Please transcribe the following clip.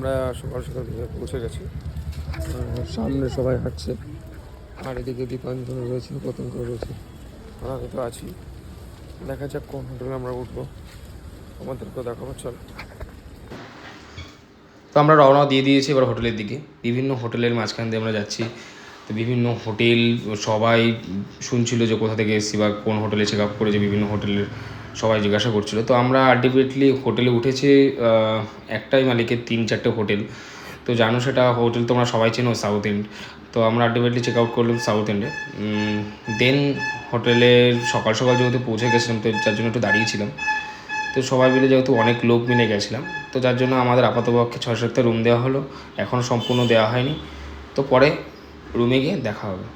আমরা সকাল সকাল পৌঁছে গেছি। সামনে সবাই হাঁটছে আর এদিকে দীপাঞ্জন রয়েছে, পতঙ্গ রয়েছে, আর আমি তো আছি। দেখা যাক কোন হোটেলে আমরা উঠবো, আমাদেরকেও দেখাবো। চল। তো আমরা রওনা দিয়ে দিয়েছি এবার হোটেলের দিকে। বিভিন্ন হোটেলের মাঝখান দিয়ে আমরা যাচ্ছি। তো বিভিন্ন হোটেল সবাই শুনছিল যে কোথা থেকে এসেছি বা কোন হোটেলে চেক আপ করেছে, বিভিন্ন হোটেলের সবাই জিজ্ঞাসা করছিল। তো আমরা আলটিমেটলি হোটেলে উঠেছে একটাই মালিকের 3-4টে হোটেল। তো জানো সেটা হোটেল তোমরা সবাই চেনো, সাউথ এন্ড। তো আমরা আলটিমেটলি চেক আউট করলাম সাউথ এন্ডে। দেন হোটেলের সকাল সকাল যেহেতু পৌঁছে গেছিলাম, তো যার জন্য একটু দাঁড়িয়েছিলাম। তো সবাই মিলে যেহেতু অনেক লোক মিলে গেছিলাম, তো যার জন্য আমাদের আপাতপক্ষে 6-7টা রুম দেওয়া হলো, এখনও সম্পূর্ণ দেওয়া হয়নি। তো পরে রুমে গিয়ে দেখা হবে।